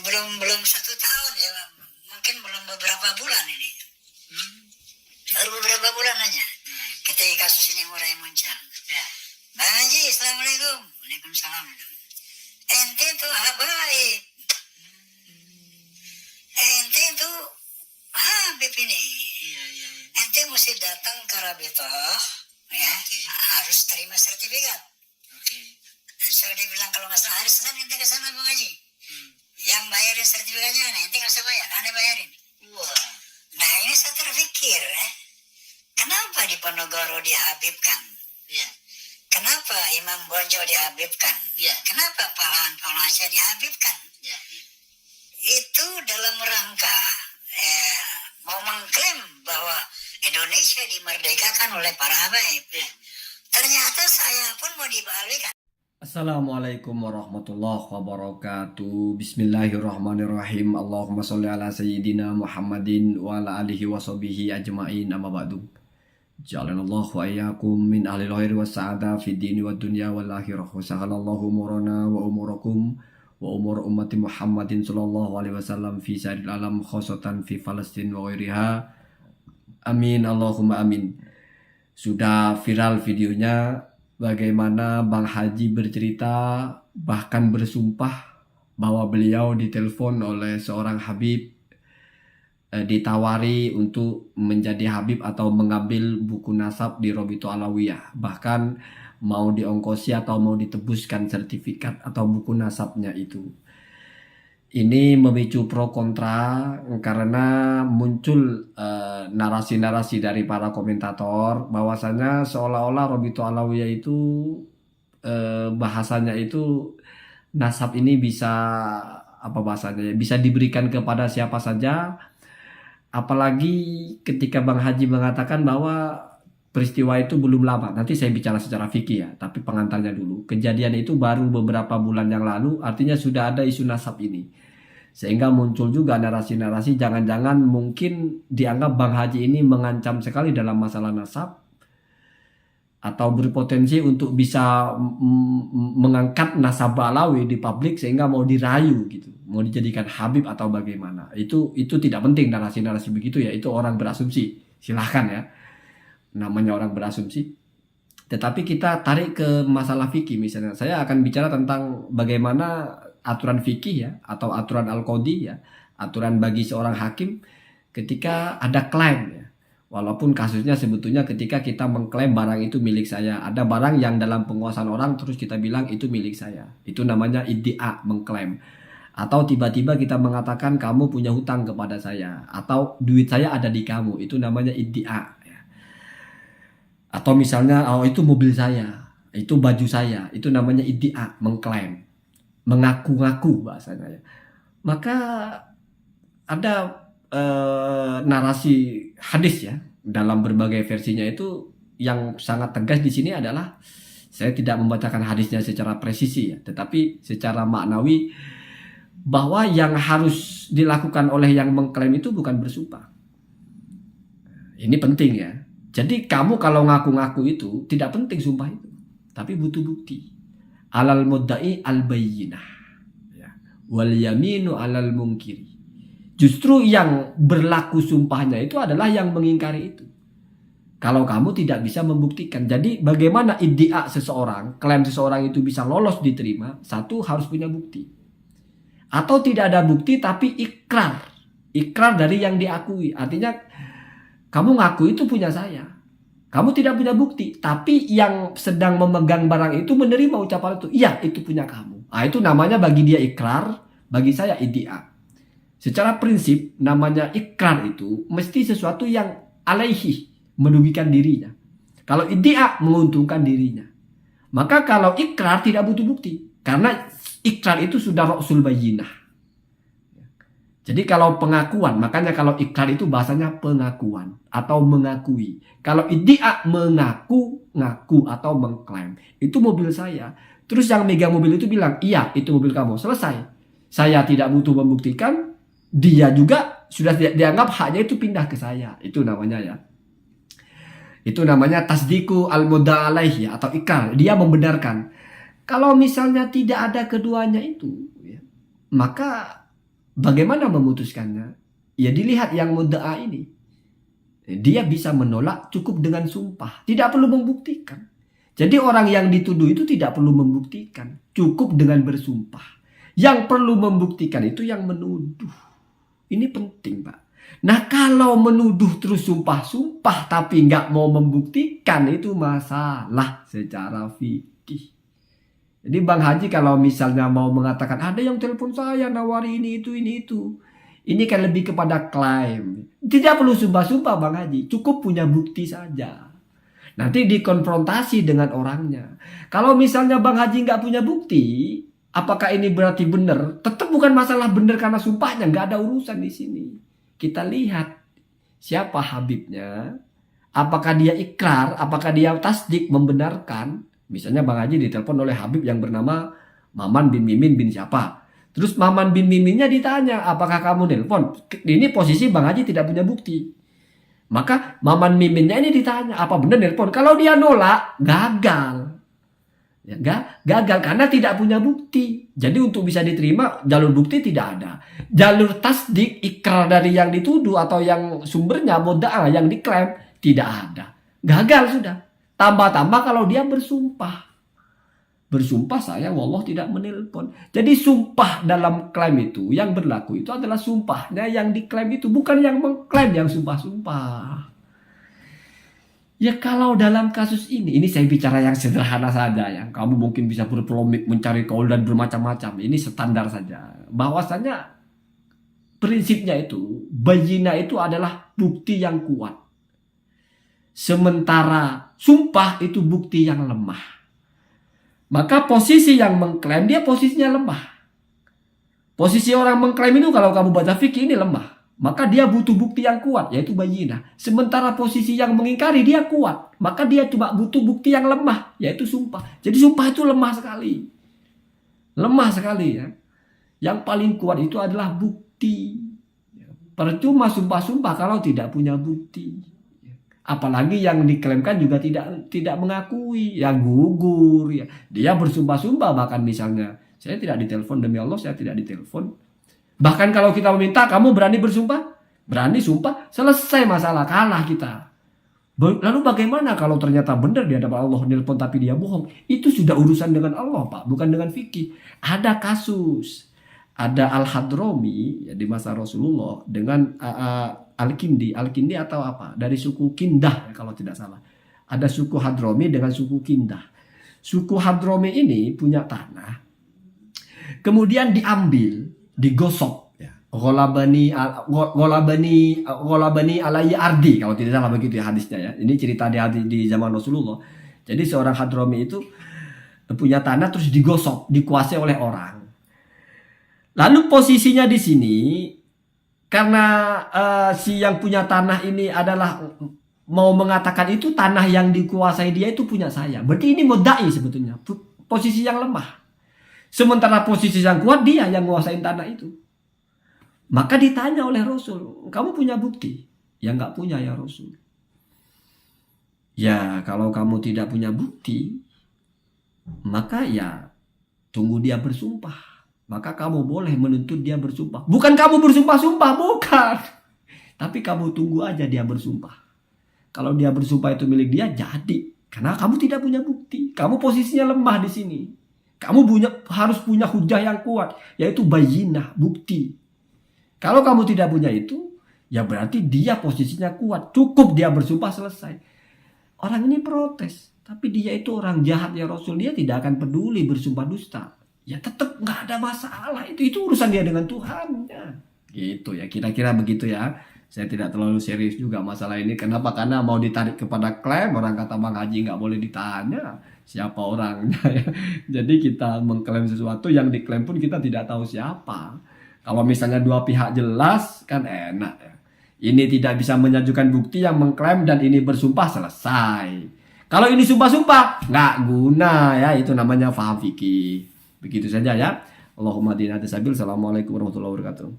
belum 1 tahun ya, mungkin belum beberapa bulan ini. Baru beberapa bulan aja ketika kasus ini mulai muncul. Bang Haji, assalamualaikum. Waalaikumsalam. Ente tuh habaib. Ente tuh Habib ini. Ente mesti datang ke Rabitoh, ya, harus terima sertifikat. So dia bilang kalau nggak salah hari Senin ente ke sana Bang Haji. Yang bayarin sertifikatnya ente nggak usah bayar, ane bayarin. Wah. Nah ini saya terpikir, kenapa di Ponorogo dihabibkan? Kenapa Imam Bonjol dihabibkan? Kenapa pahlawan-pahlawan Aceh dihabibkan? Itu dalam rangka mau mengklaim bahwa Indonesia dimerdekakan oleh para habaib. Ternyata saya pun mau dibalikan. Assalamualaikum warahmatullahi wabarakatuh. Bismillahirrahmanirrahim. Allahumma sholli ala sayyidina Muhammadin wa ala alihi wa sahbihi ajma'in, amma ba'du. Ja'alanallahu wa iyyakum min ahli khairi was sa'adah fid dini wad dunya wal akhirah. Wa sahhalallahu umurana wa umurakum wa umur ummati Muhammadin sallallahu alaihi wasallam fi sa'iril alam khosatan fi Palestin wa ghairiha. Amin Allahumma amin. Sudah viral videonya bagaimana Bang Haji bercerita, bahkan bersumpah bahwa beliau ditelepon oleh seorang Habib, ditawari untuk menjadi Habib atau mengambil buku nasab di Robito Alawiyah. Bahkan mau diongkosi atau mau ditebuskan sertifikat atau buku nasabnya itu. Ini memicu pro kontra karena muncul narasi-narasi dari para komentator bahwasanya seolah-olah Robito Alawiyah itu bahasanya itu nasab ini bisa bisa diberikan kepada siapa saja, apalagi ketika Bang Haji mengatakan bahwa peristiwa itu belum lama. Nanti saya bicara secara fikih ya, tapi pengantarnya dulu. Kejadian itu baru beberapa bulan yang lalu, artinya sudah ada isu nasab ini. Sehingga muncul juga narasi-narasi jangan-jangan mungkin dianggap Bang Haji ini mengancam sekali dalam masalah nasab, atau berpotensi untuk bisa mengangkat nasab Alawi di publik sehingga mau dirayu gitu, mau dijadikan Habib atau bagaimana. Itu tidak penting narasi-narasi begitu ya, itu orang berasumsi. Silahkan ya, namanya orang berasumsi. Tetapi kita tarik ke masalah fikih misalnya. Saya akan bicara tentang bagaimana aturan fikih ya, atau aturan al-qadhi ya, aturan bagi seorang hakim ketika ada klaim ya. Walaupun kasusnya sebetulnya ketika kita mengklaim barang itu milik saya, ada barang yang dalam penguasaan orang terus kita bilang itu milik saya, itu namanya iddia, mengklaim. Atau tiba-tiba kita mengatakan kamu punya hutang kepada saya, atau duit saya ada di kamu, itu namanya iddia ya. Atau misalnya itu mobil saya, itu baju saya, itu namanya iddia, mengklaim, mengaku-ngaku bahasanya ya. Maka ada narasi hadis ya dalam berbagai versinya itu yang sangat tegas di sini adalah, saya tidak membacakan hadisnya secara presisi ya, tetapi secara maknawi bahwa yang harus dilakukan oleh yang mengklaim itu bukan bersumpah. Ini penting ya. Jadi kamu kalau ngaku-ngaku itu tidak penting sumpah itu, tapi butuh bukti. Alal mudda'i al bayyinah ya, wal yaminu alal munkiri. Justru yang berlaku sumpahnya itu adalah yang mengingkari itu. Kalau kamu tidak bisa membuktikan. Jadi bagaimana iddia seseorang, klaim seseorang itu bisa lolos diterima, satu harus punya bukti. Atau tidak ada bukti tapi ikrar. Ikrar dari yang diakui. Artinya kamu ngaku itu punya saya. Kamu tidak punya bukti, tapi yang sedang memegang barang itu menerima ucapan itu. Iya, itu punya kamu. Nah, itu namanya bagi dia ikrar, bagi saya iddia. Secara prinsip namanya ikrar itu mesti sesuatu yang alaihi, merugikan dirinya. Kalau iddia menguntungkan dirinya. Maka kalau ikrar tidak butuh bukti, karena ikrar itu sudah ra'sul bayyinah. Jadi kalau pengakuan, makanya kalau ikrar itu bahasanya pengakuan atau mengakui. Kalau iddia ngaku atau mengklaim. Itu mobil saya. Terus yang megang mobil itu bilang, iya itu mobil kamu. Selesai. Saya tidak butuh membuktikan. Dia juga sudah dianggap haknya itu pindah ke saya. Itu namanya ya. Itu namanya tasdiku al-mudda alaih ya, atau ikrar. Dia membenarkan. Kalau misalnya tidak ada keduanya itu ya, maka bagaimana memutuskannya? Ya dilihat yang mudda'a ini. Dia bisa menolak cukup dengan sumpah. Tidak perlu membuktikan. Jadi orang yang dituduh itu tidak perlu membuktikan. Cukup dengan bersumpah. Yang perlu membuktikan itu yang menuduh. Ini penting, Pak. Nah, kalau menuduh terus sumpah-sumpah tapi nggak mau membuktikan, itu masalah secara fikih. Jadi Bang Haji kalau misalnya mau mengatakan ada yang telepon saya nawari ini itu. Ini kan lebih kepada klaim. Tidak perlu sumpah-sumpah Bang Haji. Cukup punya bukti saja. Nanti dikonfrontasi dengan orangnya. Kalau misalnya Bang Haji nggak punya bukti, apakah ini berarti benar? Tetap bukan masalah benar karena sumpahnya. Nggak ada urusan di sini. Kita lihat siapa Habibnya. Apakah dia ikrar, apakah dia tasdik membenarkan. Misalnya Bang Haji ditelepon oleh Habib yang bernama Maman bin Mimin bin siapa. Terus Maman bin Miminnya ditanya, apakah kamu nelpon? Ini posisi Bang Haji tidak punya bukti. Maka Maman Miminnya ini ditanya, apa benar nelpon? Kalau dia nolak, gagal. Ya, gagal karena tidak punya bukti. Jadi untuk bisa diterima, jalur bukti tidak ada. Jalur tasdik, ikrar dari yang dituduh atau yang sumbernya, mudda'a yang diklaim, tidak ada. Gagal sudah. Tambah-tambah kalau dia bersumpah. Bersumpah saya wallah tidak menelpon. Jadi sumpah dalam klaim itu yang berlaku itu adalah sumpahnya yang diklaim itu, bukan yang mengklaim yang sumpah-sumpah. Ya kalau dalam kasus ini saya bicara yang sederhana saja ya. Kamu mungkin bisa berpolemik, mencari kaul dan bermacam-macam. Ini standar saja. Bahwasanya prinsipnya itu, bayyinah itu adalah bukti yang kuat. Sementara sumpah itu bukti yang lemah. Maka posisi yang mengklaim dia posisinya lemah. Posisi orang mengklaim itu kalau kamu baca fikih ini lemah. Maka dia butuh bukti yang kuat yaitu bayyinah. Sementara posisi yang mengingkari dia kuat. Maka dia cuma butuh bukti yang lemah yaitu sumpah. Jadi sumpah itu lemah sekali. Lemah sekali ya. Yang paling kuat itu adalah bukti. Percuma sumpah-sumpah kalau tidak punya bukti. Apalagi yang diklaimkan juga tidak mengakui, yang gugur ya. Dia bersumpah-sumpah bahkan misalnya, saya tidak ditelepon demi Allah, saya tidak ditelepon. Bahkan kalau kita meminta, kamu berani bersumpah? Berani sumpah, selesai masalah, kalah kita. Lalu bagaimana kalau ternyata benar di hadapan Allah nelpon tapi dia bohong? Itu sudah urusan dengan Allah, Pak, bukan dengan fikih. Ada kasus, ada Al-Hadrami ya, di masa Rasulullah dengan Al-Kindi atau apa? Dari suku Kindah kalau tidak salah. Ada suku Hadrami dengan suku Kindah. Suku Hadrami ini punya tanah. Kemudian diambil, digosok ya. Gholabani alaihi ardi kalau tidak salah begitu ya hadisnya ya. Ini cerita di zaman Rasulullah. Jadi seorang Hadrami itu punya tanah terus digosok, dikuasai oleh orang. Lalu posisinya di sini karena si yang punya tanah ini adalah mau mengatakan itu tanah yang dikuasai dia itu punya saya. Berarti ini mudda'i sebetulnya. Posisi yang lemah. Sementara posisi yang kuat dia yang menguasai tanah itu. Maka ditanya oleh Rasul, kamu punya bukti? Ya nggak punya ya Rasul. Ya kalau kamu tidak punya bukti, maka ya tunggu dia bersumpah. Maka kamu boleh menuntut dia bersumpah. Bukan kamu bersumpah-sumpah, bukan. Tapi kamu tunggu aja dia bersumpah. Kalau dia bersumpah itu milik dia, jadi. Karena kamu tidak punya bukti. Kamu posisinya lemah di sini. Kamu harus punya hujah yang kuat. Yaitu bayyinah, bukti. Kalau kamu tidak punya itu, ya berarti dia posisinya kuat. Cukup dia bersumpah, selesai. Orang ini protes. Tapi dia itu orang jahat ya Rasul. Dia tidak akan peduli bersumpah dusta. Ya tetap nggak ada masalah, itu urusan dia dengan Tuhan ya. Gitu ya, kira-kira begitu ya. Saya tidak terlalu serius juga masalah ini. Kenapa? Karena mau ditarik kepada klaim. Orang kata Bang Haji nggak boleh ditanya siapa orangnya ya. Jadi kita mengklaim sesuatu yang diklaim pun kita tidak tahu siapa. Kalau misalnya dua pihak jelas kan enak ya. Ini tidak bisa menyajukan bukti yang mengklaim dan ini bersumpah, selesai. Kalau ini sumpah-sumpah nggak guna ya. Itu namanya faham fikih. Begitu saja ya. Allahumma dina tasabil. Assalamualaikum warahmatullahi wabarakatuh.